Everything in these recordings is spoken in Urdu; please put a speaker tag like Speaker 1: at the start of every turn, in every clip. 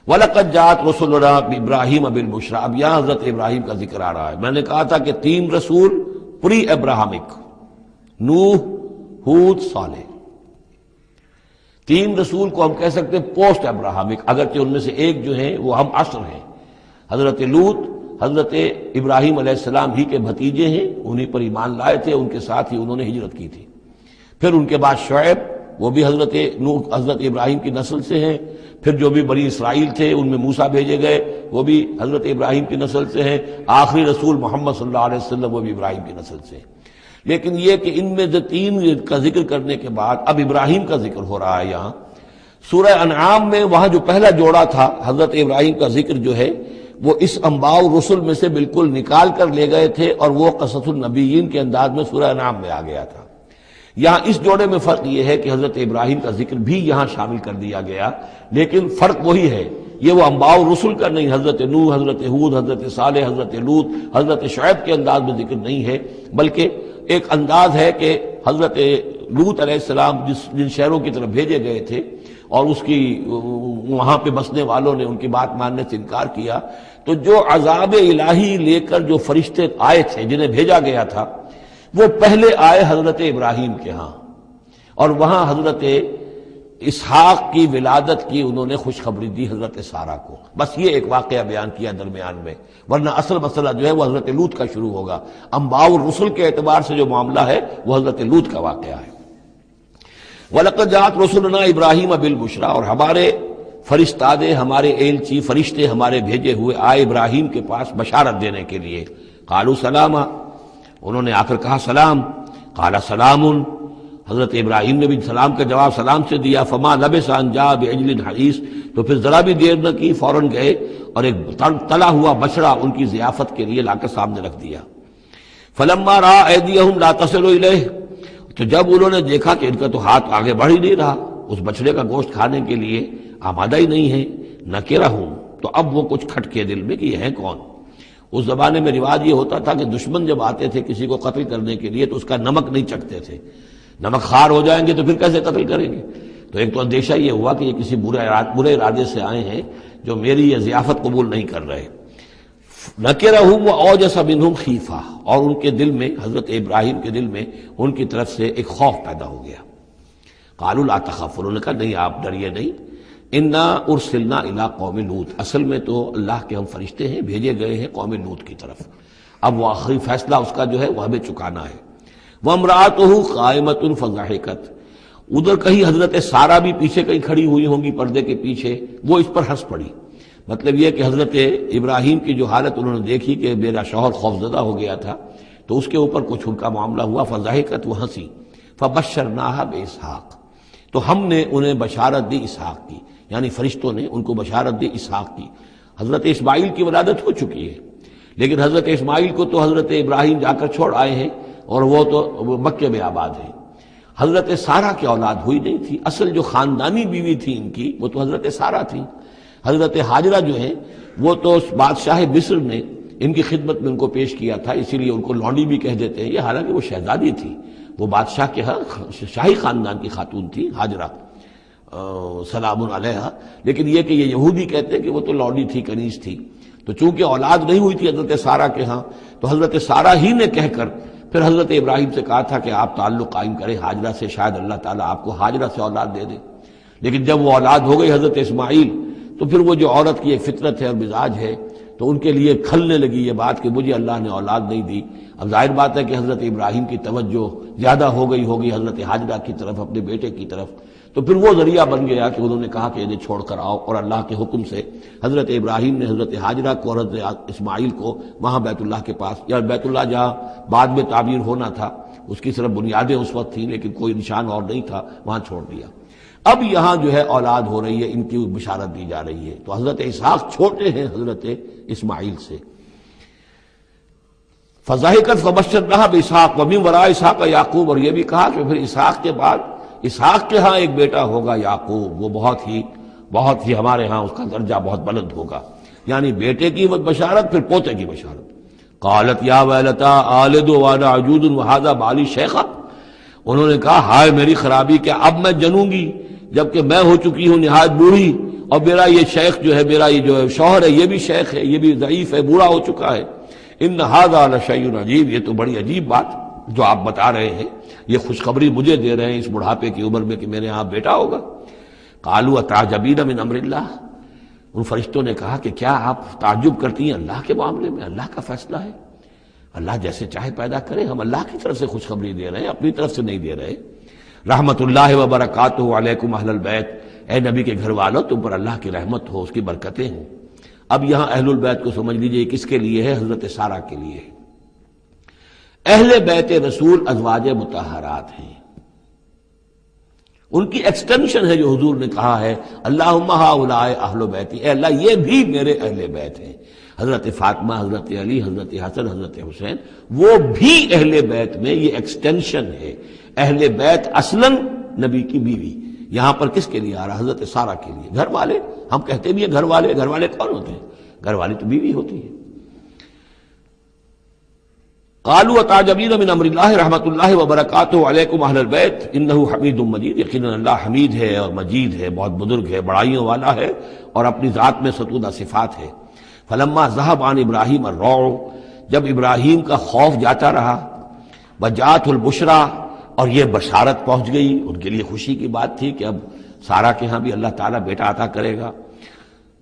Speaker 1: وَلَقَدْ جَاءَتْ رُسُلُنَا بِإِبْرَاهِيمَ بِالْبُشْرَىٰ. اب یہاں حضرت ابراہیم کا ذکر آ رہا ہے. میں نے کہا تھا کہ 3 رسول پری ابراہمک، نوح، ہود، صالح. 3 رسول کو ہم کہہ سکتے ہیں پوسٹ ابراہمک، اگرچہ ان میں سے ایک جو ہیں وہ ہم عصر ہیں. حضرت لوط حضرت ابراہیم علیہ السلام ہی کے بھتیجے ہیں، انہی پر ایمان لائے تھے، ان کے ساتھ ہی انہوں نے ہجرت کی تھی. پھر ان کے بعد شعیب، وہ بھی حضرت نوح حضرت ابراہیم کی نسل سے ہیں. پھر جو بھی بنی اسرائیل تھے ان میں موسیٰ بھیجے گئے، وہ بھی حضرت ابراہیم کی نسل سے ہیں. آخری رسول محمد صلی اللہ علیہ وسلم وہ بھی ابراہیم کی نسل سے ہیں. لیکن یہ کہ ان میں سے 3 کا ذکر کرنے کے بعد اب ابراہیم کا ذکر ہو رہا ہے. یہاں سورہ انعام میں وہاں جو پہلا جوڑا تھا حضرت ابراہیم کا ذکر جو ہے وہ اس انباء الرسل میں سے بالکل نکال کر لے گئے تھے، اور وہ قصص النبیین کے انداز میں سورہ انعام میں آ گیا تھا. یہاں اس جوڑے میں فرق یہ ہے کہ حضرت ابراہیم کا ذکر بھی یہاں شامل کر دیا گیا، لیکن فرق وہی ہے، یہ وہ انباء الرسل کا نہیں، حضرت نوح، حضرت ہود، حضرت صالح، حضرت لوط، حضرت شعیب کے انداز میں ذکر نہیں ہے، بلکہ ایک انداز ہے کہ حضرت لوط علیہ السلام جن شہروں کی طرف بھیجے گئے تھے اور اس کی وہاں پہ بسنے والوں نے ان کی بات ماننے سے انکار کیا، تو جو عذاب الہی لے کر جو فرشتے آئے تھے جنہیں بھیجا گیا تھا وہ پہلے آئے حضرت ابراہیم کے ہاں، اور وہاں حضرت اسحاق کی ولادت کی انہوں نے خوشخبری دی حضرت سارہ کو. بس یہ ایک واقعہ بیان کیا درمیان میں، ورنہ اصل مسئلہ جو ہے وہ حضرت لوط کا شروع ہوگا. انباء الرسل کے اعتبار سے جو معاملہ ہے وہ حضرت لوط کا واقعہ ہے. وَلَقَدْ جَاءَتْ رُسُلُنَا إِبْرَاهِيمَ بِالْبُشْرَىٰ. اور ہمارے فرشتادے، ہمارے ایلچی، فرشتے ہمارے بھیجے ہوئے آئے ابراہیم کے پاس بشارت دینے کے لیے. قالوا سلاما، انہوں نے آ کر کہا سلام. قال سلام، حضرت ابراہیم نے بھی سلام کا جواب سلام سے دیا. فما لبث ان جاء بعجل حنیذ، تو پھر ذرا بھی دیر نہ کی، فوراً گئے اور ایک تلا ہوا بچڑا ان کی ضیافت کے لیے لا کر سامنے رکھ دیا. فلما رأى أيديهم لا تصل إليه، تو جب انہوں نے دیکھا کہ ان کا تو ہاتھ آگے بڑھ ہی نہیں رہا اس بچڑے کا گوشت کھانے کے لیے، آمادہ ہی نہیں ہے، نکرہم، تو اب وہ کچھ کھٹکے دل میں کہ یہ ہیں کون. اس زمانے میں رواج یہ ہوتا تھا کہ دشمن جب آتے تھے کسی کو قتل کرنے کے لیے تو اس کا نمک نہیں چکھتے تھے، نمک خوار ہو جائیں گے تو پھر کیسے قتل کریں گے. تو ایک تو اندیشہ یہ ہوا کہ یہ کسی برے ارادے سے آئے ہیں جو میری یہ ضیافت قبول نہیں کر رہے. نکرہم واوجس منہم خیفہ، اور ان کے دل میں، حضرت ابراہیم کے دل میں ان کی طرف سے ایک خوف پیدا ہو گیا. قالوا لا تخف، انہوں نے کہا نہیں آپ ڈریے نہیں، انا ارسلنا الی قوم لوط، اصل میں تو اللہ کے ہم فرشتے ہیں، بھیجے گئے ہیں قوم لوط کی طرف. اب وہ آخری فیصلہ اس کا جو ہے وہ ہمیں چکانا ہے. وامرأتہ قائمۃ فضحکت، ادھر کہیں حضرت سارہ بھی پیچھے کہیں کھڑی ہوئی ہوں گی پردے کے پیچھے، وہ اس پر ہنس پڑی. مطلب یہ کہ حضرت ابراہیم کی جو حالت انہوں نے دیکھی کہ میرا شوہر خوفزدہ ہو گیا تھا تو اس کے اوپر کچھ ان کا معاملہ ہوا. فضحکت، وہ ہنسی. فبشرناہا باسحاق، تو ہم نے انہیں بشارت دی اسحاق کی، یعنی فرشتوں نے ان کو بشارت دی اسحاق کی. حضرت اسماعیل کی ولادت ہو چکی ہے، لیکن حضرت اسماعیل کو تو حضرت ابراہیم جا کر چھوڑ آئے ہیں اور وہ تو مکے میں آباد ہیں. حضرت سارہ کی اولاد ہوئی نہیں تھی. اصل جو خاندانی بیوی تھی ان کی وہ تو حضرت سارہ تھی. حضرت ہاجرہ جو ہیں وہ تو بادشاہ مصر نے ان کی خدمت میں ان کو پیش کیا تھا، اسی لیے ان کو لونڈی بھی کہہ دیتے ہیں. یہ حالانکہ وہ شہزادی تھی، وہ بادشاہ کے ہاں شاہی خاندان کی خاتون تھی ہاجرہ سلام علیہا، لیکن یہ کہ یہ یہودی کہتے ہیں کہ وہ تو لونڈی تھی، کنیز تھی. تو چونکہ اولاد نہیں ہوئی تھی حضرت سارہ کے ہاں، تو حضرت سارہ ہی نے کہہ کر پھر حضرت ابراہیم سے کہا تھا کہ آپ تعلق قائم کریں ہاجرہ سے، شاید اللہ تعالیٰ آپ کو ہاجرہ سے اولاد دے دے. لیکن جب وہ اولاد ہو گئی حضرت اسماعیل تو پھر وہ جو عورت کی ایک فطرت ہے اور مزاج ہے تو ان کے لیے کھلنے لگی یہ بات کہ مجھے اللہ نے اولاد نہیں دی. اب ظاہر بات ہے کہ حضرت ابراہیم کی توجہ زیادہ ہو گئی ہوگی حضرت ہاجرہ کی طرف، اپنے بیٹے کی طرف، تو پھر وہ ذریعہ بن گیا کہ انہوں نے کہا کہ انہیں چھوڑ کر آؤ. اور اللہ کے حکم سے حضرت ابراہیم نے حضرت ہاجرہ کو اور حضرت اسماعیل کو وہاں بیت اللہ کے پاس، یا بیت اللہ جہاں بعد میں تعمیر ہونا تھا اس کی صرف بنیادیں اس وقت تھیں لیکن کوئی نشان اور نہیں تھا، وہاں چھوڑ دیا. اب یہاں جو ہے اولاد ہو رہی ہے، ان کی بشارت دی جا رہی ہے. تو حضرت اسحاق چھوٹے ہیں حضرت اسماعیل سے. فضحکت فبشرناہا باسحاق ومن وراء اسحاق یعقوب، اور یہ بھی کہا کہ پھر اسحاق کے بعد اسحاق کے ہاں ایک بیٹا ہوگا یعقوب، وہ بہت ہی ہمارے ہاں اس کا درجہ بہت بلند ہوگا. یعنی بیٹے کی بشارت، پھر پوتے کی بشارت. قالت یا ویلتا آلد وانا عجوز وہذا بالی شیخا، انہوں نے کہا ہائے میری خرابی، کہ اب میں جنوں گی جبکہ میں ہو چکی ہوں نہایت بوڑھی اور میرا یہ شیخ جو ہے، میرا یہ جو شوہر ہے، یہ بھی شیخ ہے، یہ بھی ضعیف ہے، بوڑھا ہو چکا ہے۔ ان ھذا لشیء عجیب، یہ تو بڑی عجیب بات جو آپ بتا رہے ہیں، یہ خوشخبری مجھے دے رہے ہیں اس بڑھاپے کی عمر میں کہ میرے ہاں بیٹا ہوگا۔ قالوا اتعجبین من امر اللہ، ان فرشتوں نے کہا کہ کیا آپ تعجب کرتی ہیں اللہ کے معاملے میں؟ اللہ کا فیصلہ ہے، اللہ جیسے چاہے پیدا کرے، ہم اللہ کی طرف سے خوشخبری دے رہے ہیں، اپنی طرف سے نہیں دے رہے۔ رحمت اللہ وبرکاتہ علیکم اہل البیت، اے نبی کے گھر والوں تم پر اللہ کی رحمت ہو، اس کی برکتیں ہوں۔ اب یہاں اہل البیت کو سمجھ لیجئے کس کے لیے ہے؟ حضرت سارہ کے لیے ہے۔ اہل بیت رسول ازواج مطہرات ہیں، ان کی ایکسٹینشن ہے جو حضور نے کہا ہے اللہم ہؤلاء اہل بیتی، اے اللہ یہ بھی میرے اہل بیت ہیں۔ حضرت فاطمہ، حضرت علی، حضرت حسن، حضرت حسین، وہ بھی اہل بیت میں، یہ ایکسٹینشن ہے۔ اہل بیت اصلاً نبی کی بیوی، یہاں پر کس کے لیے آ رہا؟ حضرت سارہ کے لیے، گھر والے۔ ہم کہتے بھی ہیں گھر والے، گھر والے کون ہوتے ہیں؟ گھر والی تو بیوی ہوتی ہے۔ قالوا اتعجبین من امر اللہ رحمت اللہ وبرکاتہ علیکم اہل البیت انہ حمید مجید، یقیناً اللہ حمید ہے اور مجید ہے، بہت بزرگ ہے، بڑائیوں والا ہے، اور اپنی ذات میں ستودہ صفات ہے۔ فلما ذهب عن ابراہیم الروع، جب ابراہیم کا خوف جاتا رہا، وجاءت البشریٰ، اور یہ بشارت پہنچ گئی، ان کے لیے خوشی کی بات تھی کہ اب سارہ کے ہاں بھی اللہ تعالیٰ بیٹا عطا کرے گا۔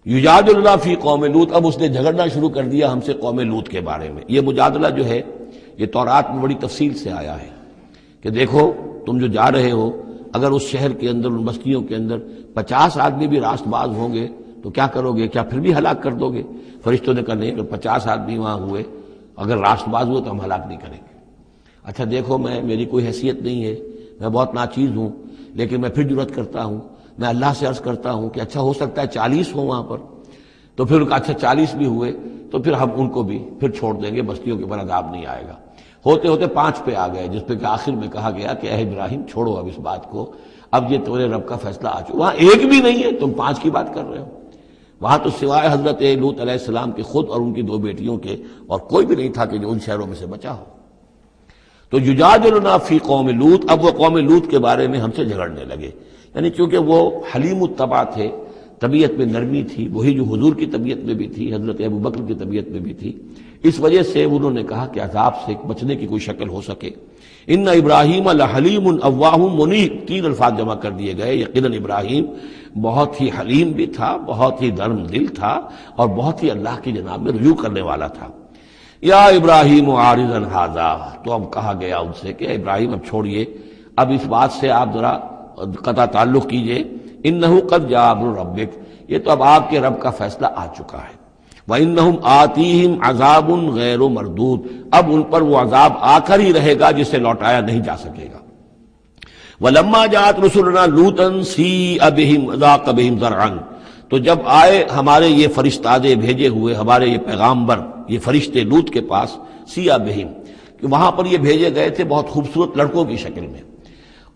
Speaker 1: یجادلنا فی قوم لوط، اب اس نے جھگڑنا شروع کر دیا ہم سے قوم لوط کے بارے میں۔ یہ مجادلہ جو ہے یہ تورات میں بڑی تفصیل سے آیا ہے کہ دیکھو تم جو جا رہے ہو، اگر اس شہر کے اندر، ان بستیوں کے اندر 50 آدمی بھی راست باز ہوں گے تو کیا کرو گے؟ کیا پھر بھی ہلاک کر دو گے؟ فرشتوں نے کہا نہیں، اگر 50 آدمی وہاں ہوئے، اگر راست باز ہوئے تو ہم ہلاک نہیں کریں گے۔ اچھا دیکھو، میری کوئی حیثیت نہیں ہے، میں بہت ناچیز ہوں، لیکن میں پھر جرأت کرتا ہوں، میں اللہ سے عرض کرتا ہوں کہ اچھا ہو سکتا ہے 40 ہوں وہاں پر۔ تو پھر اچھا 40 بھی ہوئے تو پھر ہم ان کو بھی پھر چھوڑ دیں گے، بستیوں کے اوپر عذاب نہیں آئے گا۔ ہوتے ہوتے 5 پہ آ گئے، جس پہ کہ آخر میں کہا گیا کہ اے ابراہیم چھوڑو اب اس بات کو، اب یہ تمہارے رب کا فیصلہ آ چکا۔ وہاں ایک بھی نہیں ہے، تم 5 کی بات کر رہے ہو۔ وہاں تو سوائے حضرت لوط علیہ السلام کے خود اور ان کی 2 بیٹیوں کے اور کوئی بھی نہیں تھا کہ جو ان شہروں میں سے بچا ہو۔ تو یجادلنا فی قوم لوط، اب وہ قوم لوط کے بارے میں ہم سے جھگڑنے لگے، یعنی چونکہ وہ حلیم الطبع تھے، طبیعت میں نرمی تھی، وہی جو حضور کی طبیعت میں بھی تھی، حضرت ابوبکر کی طبیعت میں بھی تھی، اس وجہ سے انہوں نے کہا کہ عذاب سے بچنے کی کوئی شکل ہو سکے۔ ان ابراہیم لحلیم اواہ منیب، 3 الفاظ جمع کر دیے گئے۔ یقیناً ابراہیم بہت ہی حلیم بھی تھا، بہت ہی نرم دل تھا، اور بہت ہی اللہ کی جناب میں رجوع کرنے والا تھا۔ یا ابراہیم عارضا ھذا، تو اب کہا گیا ان سے کہ ابراہیم اب چھوڑیے، اب اس بات سے آپ ذرا قطع تعلق کیجئے۔ انہ قد جاء امر ربک، یہ تو اب آپ کے رب کا فیصلہ آ چکا ہے۔ وَإِنَّهُمْ آتِيهِمْ عَذَابٌ غَيْرُ مَرْدُودٌ، اب ان پر وہ عذاب آ کر ہی رہے گا جسے لوٹایا نہیں جا سکے گا۔ وَلَمَّا جَاءَتْ رُسُلُنَا لُوطًا سِیءَ بِهِمْ وَضَاقَ بِهِمْ ذَرْعًا، تو جب آئے ہمارے یہ فرشتادے بھیجے ہوئے، ہمارے یہ پیغامبر، یہ فرشتے لوط کے پاس، سِیءَ بِهِمْ، کہ وہاں پر یہ بھیجے گئے تھے بہت خوبصورت لڑکوں کی شکل میں،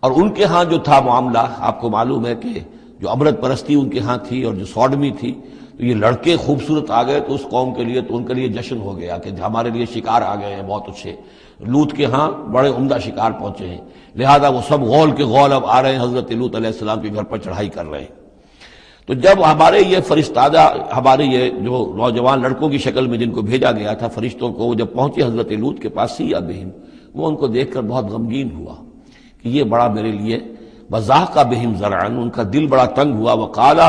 Speaker 1: اور ان کے ہاں جو تھا معاملہ، آپ کو معلوم ہے کہ جو امرت پرستی ان کے ہاں تھی اور جو سوڈمی تھی، تو یہ لڑکے خوبصورت آ گئے تو اس قوم کے لیے، تو ان کے لیے جشن ہو گیا کہ ہمارے لیے شکار آ گئے ہیں بہت اچھے، لوط کے ہاں بڑے عمدہ شکار پہنچے ہیں، لہذا وہ سب غول کے غول اب آ رہے ہیں، حضرت لوط علیہ السلام کے گھر پر چڑھائی کر رہے ہیں۔ تو جب ہمارے یہ فرشتادہ، ہمارے یہ جو نوجوان لڑکوں کی شکل میں جن کو بھیجا گیا تھا فرشتوں کو، جب پہنچے حضرت لوط کے پاس، سِیءَ بِهِمْ، وہ ان کو دیکھ کر بہت غمگین ہوا کہ یہ بڑا میرے لیے، وَضَاقَ بِهِمْ ذَرْعًا، ان کا دل بڑا تنگ ہوا، وَقَالَ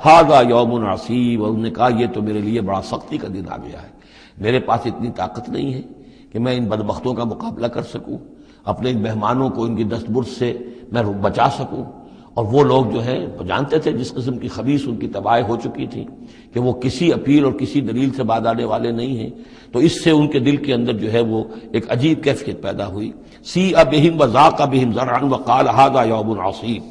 Speaker 1: هَذَا يَوْمٌ عَصِیبٌ، اور انہوں نے کہا یہ تو میرے لیے بڑا سختی کا دن آ گیا ہے، میرے پاس اتنی طاقت نہیں ہے کہ میں ان بدبختوں کا مقابلہ کر سکوں، اپنے ان مہمانوں کو ان کی دست برد سے میں بچا سکوں۔ اور وہ لوگ جو ہیں وہ جانتے تھے جس قسم کی خبیث ان کی تباہی ہو چکی تھی کہ وہ کسی اپیل اور کسی دلیل سے بعد آنے والے نہیں ہیں، تو اس سے ان کے دل کے اندر جو ہے وہ ایک عجیب کیفیت پیدا ہوئی۔ سِیءَ بِهِمْ وَضَاقَ بِهِمْ ذَرْعًا وَقَالَ هَذَا يَوْمٌ عَصِیبٌ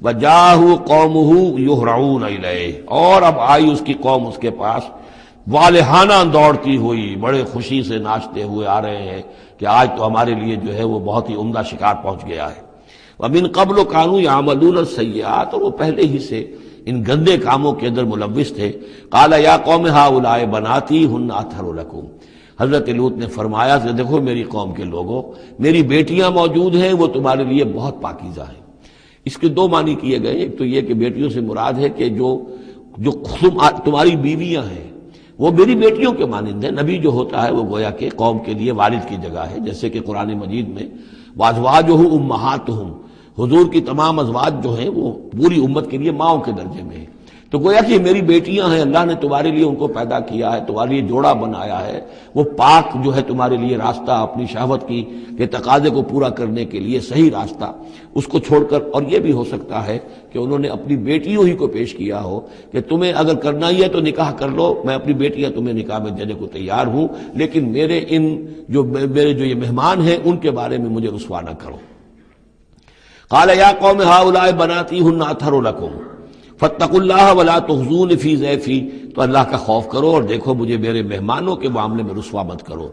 Speaker 1: وَجَاءَهُ قَوْمُهُ يُهْرَعُونَ إِلَیْهِ، اور اب آئی اس کی قوم اس کے پاس والہانہ دوڑتی ہوئی، بڑے خوشی سے ناچتے ہوئے آ رہے ہیں کہ آج تو ہمارے لیے جو ہے وہ بہت ہی عمدہ شکار پہنچ گیا ہے۔ وَمِن قَبْلُ كَانُوا يَعْمَلُونَ السَّیِّئَاتِ، اور وہ پہلے ہی سے ان گندے کاموں کے اندر ملوث تھے۔ قَالَ يَا قَوْمِ هَؤُلَاءِ بَنَاتِي هُنَّ أَطْهَرُ لَكُمْ، حضرت لوط نے فرمایا کہ دیکھو میری قوم کے لوگوں، میری بیٹیاں موجود ہیں، وہ تمہارے لیے بہت پاکیزہ ہیں۔ اس کے 2 معنی کیے گئے، ایک تو یہ کہ بیٹیوں سے مراد ہے کہ جو جو تمہاری بیویاں ہیں وہ میری بیٹیوں کے مانند ہیں. نبی جو ہوتا ہے وہ گویا کہ قوم کے لیے والد کی جگہ ہے، جیسے کہ قرآن مجید میں وازواجہ امہاتہم، حضور کی تمام ازواج جو ہیں وہ پوری امت کے لیے ماؤں کے درجے میں ہیں. تو گویا کہ میری بیٹیاں ہیں، اللہ نے تمہارے لیے ان کو پیدا کیا ہے، تمہارے لیے جوڑا بنایا ہے. وہ پاک جو ہے تمہارے لیے راستہ اپنی شہوت کی کے تقاضے کو پورا کرنے کے لیے صحیح راستہ اس کو چھوڑ کر. اور یہ بھی ہو سکتا ہے کہ انہوں نے اپنی بیٹیوں ہی کو پیش کیا ہو کہ تمہیں اگر کرنا ہی ہے تو نکاح کر لو، میں اپنی بیٹیاں تمہیں نکاح میں دینے کو تیار ہوں، لیکن میرے جو یہ مہمان ہیں ان کے بارے میں مجھے رسوا نہ کرو. قال یا قوم ہؤلاء بناتی ہن اطہر لکم فاتقوا اللہ ولا تخزون فی ضیفی، تو اللہ کا خوف کرو اور دیکھو مجھے میرے مہمانوں کے معاملے میں رسوا مت کرو.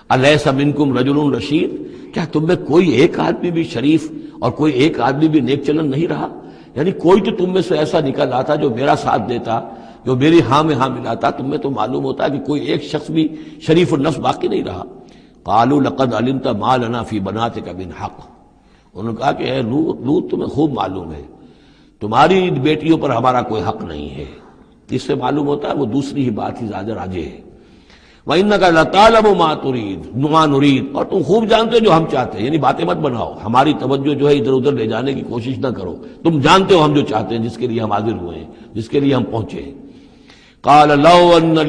Speaker 1: الیس منکم رجل رشید، کیا تم میں کوئی ایک آدمی بھی شریف اور کوئی ایک آدمی بھی نیک چلن نہیں رہا؟ یعنی کوئی تو تم میں سے ایسا نکل آتا جو میرا ساتھ دیتا، جو میری ہاں میں ہاں ملاتا. تم میں تو معلوم ہوتا ہے کہ کوئی ایک شخص بھی شریف النفس باقی نہیں رہا. قالوا لقد علمت ما لنا فی بناتک من حق، انہوں نے کہا کہ اے لوط تمہیں خوب معلوم ہے تمہاری بیٹیوں پر ہمارا کوئی حق نہیں ہے. اس سے معلوم ہوتا ہے وہ دوسری ہی بات ہی زیادہ راجح ہے. وَإِنَّكَ لَتَعْلَمُ مَا نُرِيدُ، اور تم خوب جانتے ہو جو ہم چاہتے ہیں. یعنی باتیں مت بناؤ، ہماری توجہ جو ہے ادھر ادھر لے جانے کی کوشش نہ کرو. تم جانتے ہو ہم جو چاہتے ہیں، جس کے لیے ہم حاضر ہوئے ہیں، جس کے لیے ہم پہنچے ہیں. قَالَ لَوْ أَنَّ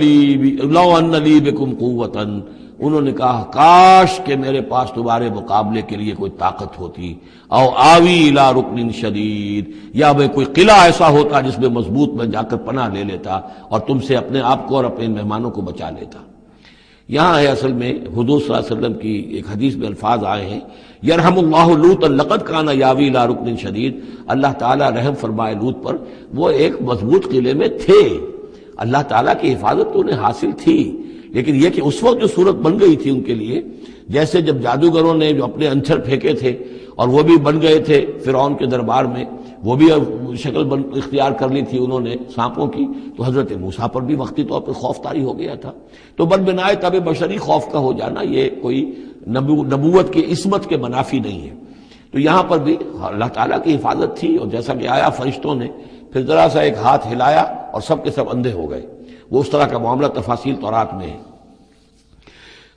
Speaker 1: لِي بِكُمْ قُوَّةً، انہوں نے کہا کاش کہ میرے پاس تمہارے مقابلے کے لیے کوئی طاقت ہوتی. او آوی الی رکن شدید، یا میں کوئی قلعہ ایسا ہوتا جس میں مضبوط میں جا کر پناہ لے لیتا اور تم سے اپنے آپ کو اور اپنے مہمانوں کو بچا لیتا. یہاں ہے اصل میں حضور صلی اللہ علیہ وسلم کی ایک حدیث میں الفاظ آئے ہیں یرحم اللہ لوطا لقد کان یاوی الی رکن شدید، اللہ تعالیٰ رحم فرمائے لوط پر، وہ ایک مضبوط قلعے میں تھے، اللہ تعالیٰ کی حفاظت تو انہیں حاصل تھی. لیکن یہ کہ اس وقت جو صورت بن گئی تھی ان کے لیے، جیسے جب جادوگروں نے جو اپنے انچھر پھینکے تھے اور وہ بھی بن گئے تھے فرعون کے دربار میں، وہ بھی شکل اختیار کر لی تھی انہوں نے سانپوں کی، تو حضرت موسیٰ پر بھی وقتی طور پر خوف طاری ہو گیا تھا. تو بن بنائے طبع بشری خوف کا ہو جانا یہ کوئی نبوت کی عصمت کے منافی نہیں ہے. تو یہاں پر بھی اللہ تعالیٰ کی حفاظت تھی، اور جیسا کہ آیا فرشتوں نے پھر ذرا سا ایک ہاتھ ہلایا اور سب کے سب اندھے ہو گئے. وہ اس طرح کا معاملہ تفاصیل تورات میں ہے.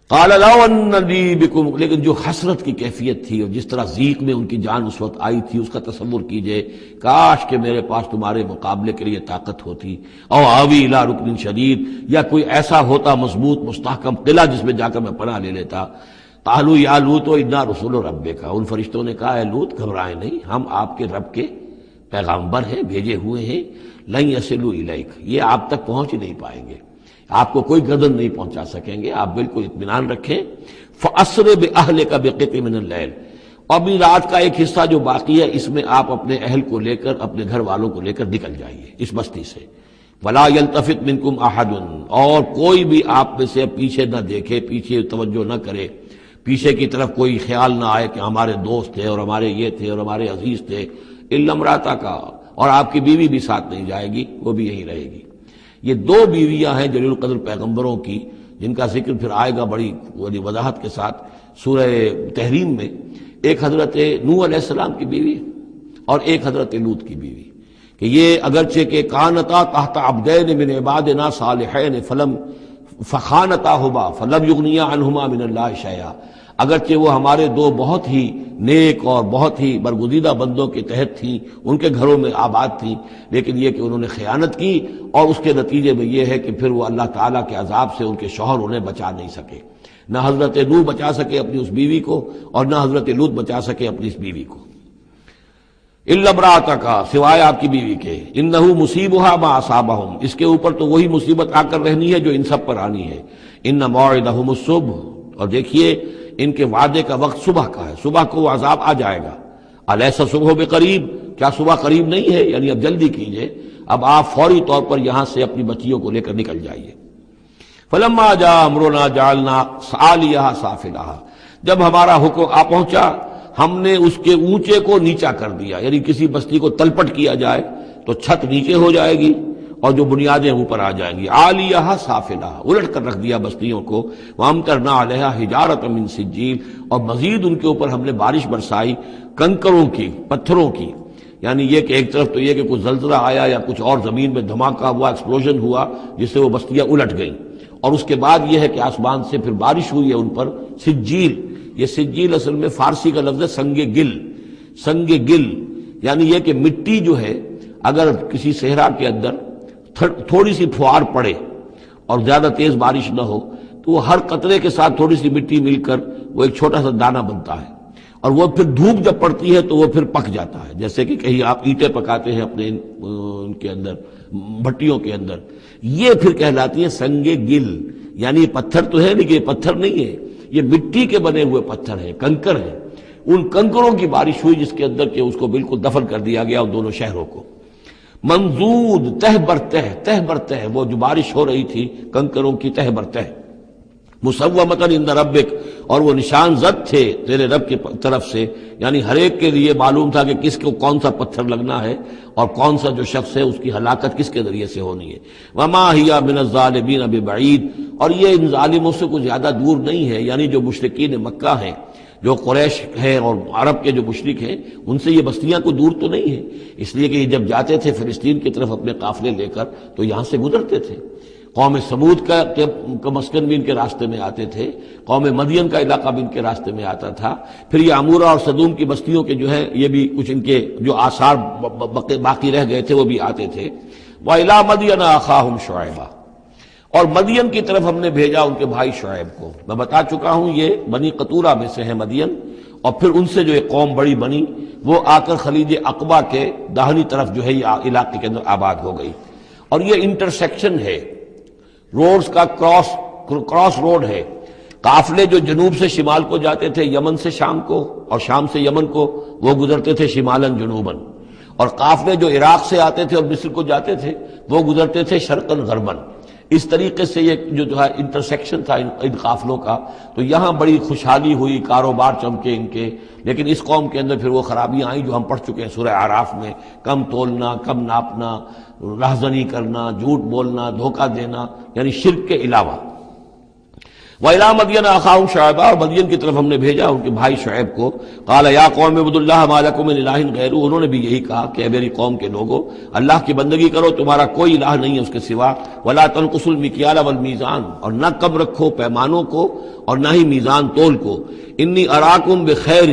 Speaker 1: قال لو ان لی بکم، لیکن جو حسرت کی کیفیت تھی اور جس طرح ضیق میں ان کی جان اس وقت آئی تھی اس کا تصور کیجئے. کاش کہ میرے پاس تمہارے مقابلے کے لیے طاقت ہوتی. او آوی الی رکن شدید، یا کوئی ایسا ہوتا مضبوط مستحکم قلعہ جس میں جا کر میں پناہ لے لیتا. قالوا یا لوط انا رسول ربک، ان فرشتوں نے کہا اے لوط گھبرائیں نہیں، ہم آپ کے رب کے پیغامبر ہیں، بھیجے ہوئے ہیں. لن یصلوا الیک، یہ آپ تک پہنچ ہی نہیں پائیں گے، آپ کو کوئی گردن نہیں پہنچا سکیں گے، آپ بالکل اطمینان رکھیں. فَأَسْرِ بِأَهْلِكَ بِقِطْعٍ مِّنَ اللَّيْلِ، ابھی رات کا ایک حصہ جو باقی ہے اس میں آپ اپنے اہل کو لے کر اپنے گھر والوں کو لے کر نکل جائیے اس بستی سے. وَلَا يَلْتَفِتْ مِنْكُمْ أَحَدٌ، اور کوئی بھی آپ میں سے پیچھے نہ دیکھے، پیچھے توجہ نہ کرے، پیچھے کی طرف کوئی خیال نہ آئے کہ ہمارے دوست تھے اور ہمارے یہ تھے اور ہمارے عزیز تھے. إِلَّا امْرَأَتَكَ، اور آپ کی بیوی بھی ساتھ نہیں جائے گی، وہ بھی یہیں رہے گی. یہ دو بیویاں ہیں جلیل القدر پیغمبروں کی، جن کا ذکر پھر آئے گا بڑی وضاحت کے ساتھ سورہ تحریم میں. ایک حضرت نوح علیہ السلام کی بیوی اور ایک حضرت لوط کی بیوی، کہ یہ اگرچہ کہ کانتا تحت عبدین من عبادنا صالحین فخانتاہما فلم یغنیا عنہما من اللہ شیئا، اگرچہ وہ ہمارے دو بہت ہی نیک اور بہت ہی برگزیدہ بندوں کے تحت تھیں، ان کے گھروں میں آباد تھیں، لیکن یہ کہ انہوں نے خیانت کی، اور اس کے نتیجے میں یہ ہے کہ پھر وہ اللہ تعالیٰ کے عذاب سے ان کے شوہر انہیں بچا نہیں سکے. نہ حضرت نوح بچا سکے اپنی اس بیوی کو، اور نہ حضرت لوط بچا سکے اپنی اس بیوی کو. الا امرأتک، سوائے آپ کی بیوی کے. انہ مصیبھا ما اصابہم، اس کے اوپر تو وہی مصیبت آ کر رہنی ہے جو ان سب پر آنی ہے. ان موعدہم الصبح، اور دیکھیے ان کے وعدے کا وقت صبح کا ہے، صبح کو وہ عذاب آ جائے گا. الیس صبح بقریب، کیا صبح قریب نہیں ہے؟ یعنی اب جلدی کیجئے، اب آپ فوری طور پر یہاں سے اپنی بچیوں کو لے کر نکل جائیے. فلما جاء امرنا جعلنا عالیہا سافلہا، جب ہمارا حکم آ پہنچا ہم نے اس کے اونچے کو نیچا کر دیا. یعنی کسی بستی کو تلپٹ کیا جائے تو چھت نیچے ہو جائے گی اور جو بنیادیں اوپر آ جائیں گی. عالیہا سافلہا، الٹ کر رکھ دیا بستیوں کو. وامطرنا علیہا حجارۃ من سجیل، اور مزید ان کے اوپر ہم نے بارش برسائی کنکروں کی، پتھروں کی. یعنی یہ کہ ایک طرف تو یہ کہ کچھ زلزلہ آیا یا کچھ اور زمین میں دھماکہ ہوا، ایکسپلوژن ہوا جس سے وہ بستیاں الٹ گئیں، اور اس کے بعد یہ ہے کہ آسمان سے پھر بارش ہوئی ہے ان پر سجیل. یہ سجیل اصل میں فارسی کا لفظ ہے سنگ گل. سنگ گل یعنی یہ کہ مٹی جو ہے اگر کسی صحرا کے اندر تھوڑی سی پھوار پڑے اور زیادہ تیز بارش نہ ہو تو وہ ہر قطرے کے ساتھ تھوڑی سی مٹی مل کر وہ ایک چھوٹا سا دانہ بنتا ہے، اور وہ پھر دھوپ جب پڑتی ہے تو وہ پھر پک جاتا ہے. جیسے کہ کہیں آپ اینٹیں پکاتے ہیں اپنے ان کے اندر بھٹیوں کے اندر، یہ پھر کہلاتی ہے سنگ گل. یعنی یہ پتھر تو ہے لیکن یہ پتھر نہیں ہے، یہ مٹی کے بنے ہوئے پتھر ہیں، کنکر ہیں. ان کنکروں کی بارش ہوئی جس کے اندر کہ اس کو بالکل دفن کر دیا گیا ان دونوں شہروں کو. منضود تہ بر تہ بر تہ، وہ جو بارش ہو رہی تھی کنکروں کی تہ بر تہ. مسومۃ عند ربک، اور وہ نشان زد تھے تیرے رب کی طرف سے، یعنی ہر ایک کے لیے معلوم تھا کہ کس کو کون سا پتھر لگنا ہے اور کون سا جو شخص ہے اس کی ہلاکت کس کے ذریعے سے ہونی ہے. وما ہی من الظالمین ببعید، اور یہ ان ظالموں سے کچھ زیادہ دور نہیں ہے. یعنی جو مشرکین مکہ ہیں، جو قریش ہیں اور عرب کے جو مشرک ہیں، ان سے یہ بستیاں کو دور تو نہیں ہیں، اس لیے کہ یہ جب جاتے تھے فلسطین کی طرف اپنے قافلے لے کر تو یہاں سے گزرتے تھے. قوم سمود کا مسکن بھی ان کے راستے میں آتے تھے، قوم مدین کا علاقہ بھی ان کے راستے میں آتا تھا، پھر یہ عمورہ اور صدوم کی بستیوں کے جو ہے یہ بھی کچھ ان کے جو آثار باقی رہ گئے تھے وہ بھی آتے تھے. وَإِلَىٰ مَدْيَنَ أَخَاهُمْ شُعَيْبًا، اور مدین کی طرف ہم نے بھیجا ان کے بھائی شعیب کو. میں بتا چکا ہوں یہ بنی قطورہ میں سے ہے مدین، اور پھر ان سے جو ایک قوم بڑی بنی وہ آ کر خلیج عقبہ کے داہنی طرف جو ہے یہ علاقے کے اندر آباد ہو گئی. اور یہ انٹرسیکشن ہے، روڈز کا کراس روڈ ہے. قافلے جو جنوب سے شمال کو جاتے تھے یمن سے شام کو، اور شام سے یمن کو، وہ گزرتے تھے شمالاً جنوباً، اور قافلے جو عراق سے آتے تھے اور مصر کو جاتے تھے وہ گزرتے تھے شرقاً غرباً. اس طریقے سے یہ جو ہے انٹرسیکشن تھا ان قافلوں کا. تو یہاں بڑی خوشحالی ہوئی، کاروبار چمکے ان کے. لیکن اس قوم کے اندر پھر وہ خرابیاں آئیں جو ہم پڑھ چکے ہیں سورہ اعراف میں، کم تولنا، کم ناپنا، رہزنی کرنا، جھوٹ بولنا، دھوکہ دینا، یعنی شرک کے علاوہ. وَإِلَىٰ مَدْيَنَ أَخَاهُمْ شُعَيْبًا، اور مدین کی طرف ہم نے بھیجا ان کے بھائی شعیب کو. قَالَ يَا قَوْمِ اعْبُدُوا اللَّهَ مَا لَكُم مِّنْ إِلَٰهٍ غَيْرُهُ، انہوں نے بھی یہی کہا کہ اے میری قوم کے لوگو اللہ کی بندگی کرو، تمہارا کوئی الہ نہیں ہے اس کے سوا. وَلَا تَنقُصُوا الْمِكْيَالَ وَالْمِيزَانَ، اور نہ کم رکھو پیمانوں کو اور نہ ہی میزان تول کو. إِنِّي أَرَاكُمْ بِخَيْرٍ،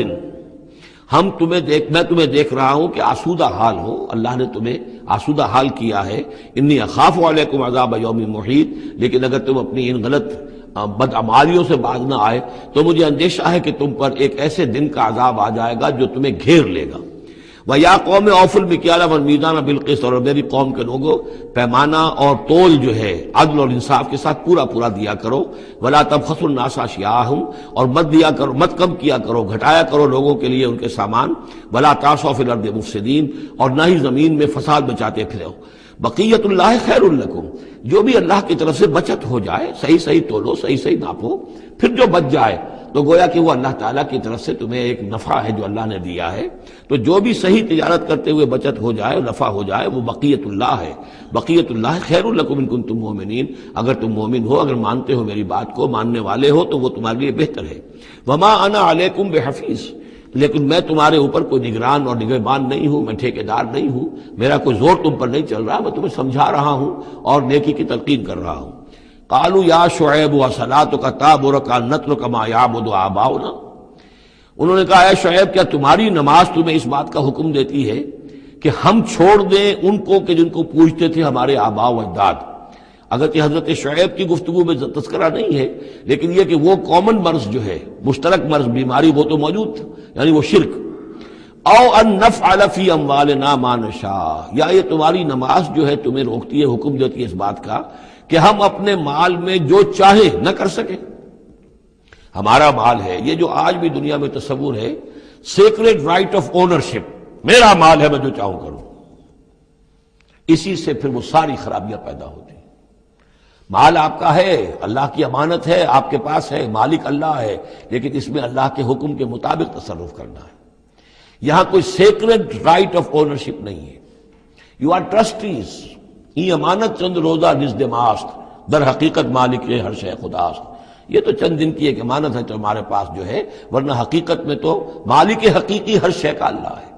Speaker 1: میں تمہیں دیکھ رہا ہوں کہ آسودہ حال ہو، اللہ نے تمہیں آسودہ حال کیا ہے. إِنِّي أَخَافُ عَلَيْكُمْ عَذَابَ يَوْمٍ مُحِيطٍ، لیکن اگر تم اپنی ان غلط بدعمالیوں سے باز نہ آئے تو مجھے اندیشہ ہے کہ تم پر ایک ایسے دن کا عذاب آ جائے گا جو تمہیں گھیر لے گا. وَيَا قَوْمِ أَوْفُوا الْمِكْيَالَ وَالْمِيزَانَ بِالْقِسْطِ، اور میری قوم کے لوگوں پیمانہ اور تول جو ہے عدل اور انصاف کے ساتھ پورا دیا کرو. وَلَا تَبْخَسُوا النَّاسَ أَشْيَاءَهُمْ، اور مت کم کیا کرو، گھٹایا کرو لوگوں کے لیے ان کے سامان. وَلَا تَعْثَوْا فِي الْأَرْضِ مُفْسِدِينَ، اور نہ ہی زمین میں فساد مچاتے پھرو. بقیت اللہ خیر لکم، جو بھی اللہ کی طرف سے بچت ہو جائے، صحیح تولو، صحیح ناپو، پھر جو بچ جائے تو گویا کہ وہ اللہ تعالیٰ کی طرف سے تمہیں ایک نفع ہے جو اللہ نے دیا ہے. تو جو بھی صحیح تجارت کرتے ہوئے بچت ہو جائے، نفع ہو جائے، وہ بقیت اللہ ہے. بقیت اللہ خیر لکم ان کنتم مؤمنین، اگر تم مومن ہو، اگر مانتے ہو میری بات کو، ماننے والے ہو تو وہ تمہارے لیے بہتر ہے. وما انا علیکم بحفیظ، لیکن میں تمہارے اوپر کوئی نگران اور نگہبان نہیں ہوں، میں ٹھیکیدار نہیں ہوں، میرا کوئی زور تم پر نہیں چل رہا، میں تمہیں سمجھا رہا ہوں اور نیکی کی تلقین کر رہا ہوں. قالوا یا شعیب وصلاتک تأمرک ان نترک ما یعبد آباؤنا، انہوں نے کہا اے شعیب کیا تمہاری نماز تمہیں اس بات کا حکم دیتی ہے کہ ہم چھوڑ دیں ان کو کہ جن کو پوجتے تھے ہمارے آباء و اجداد. اگرچہ حضرت شعیب کی گفتگو میں تذکرہ نہیں ہے، لیکن یہ کہ وہ کامن مرض جو ہے، مشترک مرض، بیماری، وہ تو موجود تھا، یعنی وہ شرک. او ان نفعل فی اموالنا ما نشاء، یا یہ تمہاری نماز جو ہے تمہیں روکتی ہے، حکم دیتی ہے اس بات کا کہ ہم اپنے مال میں جو چاہے نہ کر سکیں. ہمارا مال ہے، یہ جو آج بھی دنیا میں تصور ہے، سیکریڈ رائٹ آف اونرشپ، میرا مال ہے میں جو چاہوں کروں، اسی سے پھر وہ ساری خرابیاں پیدا ہوتی ہیں. مال آپ کا ہے، اللہ کی امانت ہے، آپ کے پاس ہے، مالک اللہ ہے، لیکن اس میں اللہ کے حکم کے مطابق تصرف کرنا ہے. یہاں کوئی سیکریڈ رائٹ آف اونرشپ نہیں ہے. یو آر ٹرسٹیز، یہ امانت چند روزہ نزد ماست، در حقیقت مالک ہر شے خداست. یہ تو چند دن کی ایک امانت ہے تو ہمارے پاس جو ہے، ورنہ حقیقت میں تو مالک حقیقی ہر شے کا اللہ ہے.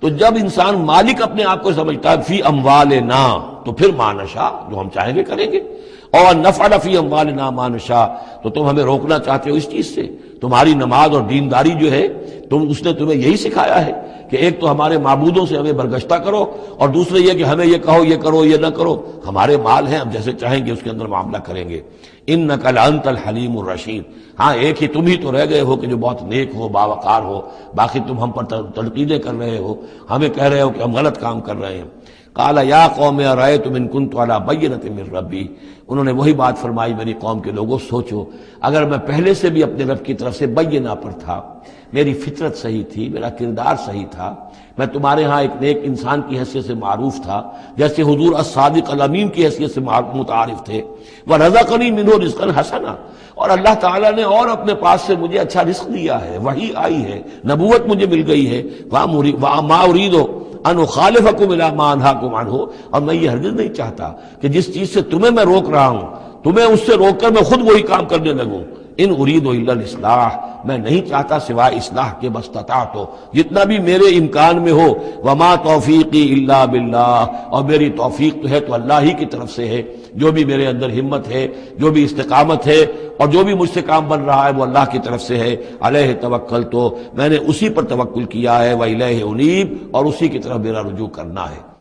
Speaker 1: تو جب انسان مالک اپنے آپ کو سمجھتا ہے فی اموالنا، تو پھر ما نشاء، جو ہم چاہیں گے کریں گے، اور نفعل فی اموالنا ما نشاء، تو تم ہمیں روکنا چاہتے ہو اس چیز سے۔ تمہاری نماز اور دینداری جو ہے اس نے تمہیں یہی سکھایا ہے کہ ایک تو ہمارے معبودوں سے ہمیں برگشتہ کرو، اور دوسرے یہ کہ ہمیں یہ کہو یہ کرو یہ نہ کرو، ہمارے مال ہیں ہم جیسے چاہیں گے اس کے اندر معاملہ کریں گے۔ انک لانت الحلیم الرشید، ہاں ایک ہی تم ہی تو رہ گئے ہو کہ جو بہت نیک ہو باوقار ہو، باقی تم ہم پر تنقیدیں کر رہے ہو، ہمیں کہہ رہے ہو کہ ہم غلط کام کر رہے ہیں۔ قال یا قوم ارأیتم ان کنت علی بینۃ من ربی، انہوں نے وہی بات فرمائی میری قوم کے لوگوں، سوچو اگر میں پہلے سے بھی اپنے رب کی طرف سے بینہ پر تھا، میری فطرت صحیح تھی، میرا کردار صحیح تھا، میں تمہارے ہاں ایک نیک انسان کی حیثیت سے معروف تھا، جیسے حضور الصادق الامین کی حیثیت سے متعارف تھے، وَرَزَقَنِي مِنْهُ رِزْقًا حَسَنًا، اور اللہ تعالیٰ نے اور اپنے پاس سے مجھے اچھا رزق دیا ہے، وحی آئی ہے، نبوت مجھے مل گئی ہے، وَمَا أُرِيدُ أَنْ أُخَالِفَكُمْ إِلَىٰ مَا أَنْهَاكُمْ عَنْهُ، اور میں یہ ہرگز نہیں چاہتا کہ جس چیز سے تمہیں میں روک رہا ہوں، تمہیں اس سے روک کر میں خود وہی کام کرنے لگوں۔ ان اريد الا الاصلاح، میں نہیں چاہتا سوائے اصلاح کے، بستطاعت ہو، جتنا بھی میرے امکان میں ہو، وما توفیقی الا باللہ، اور میری توفیق تو ہے تو اللہ ہی کی طرف سے ہے، جو بھی میرے اندر ہمت ہے، جو بھی استقامت ہے، اور جو بھی مجھ سے کام بن رہا ہے وہ اللہ کی طرف سے ہے۔ علیہ توکل، تو میں نے اسی پر توکل کیا ہے، وإلیہ انیب، اور اسی کی طرف میرا رجوع کرنا ہے۔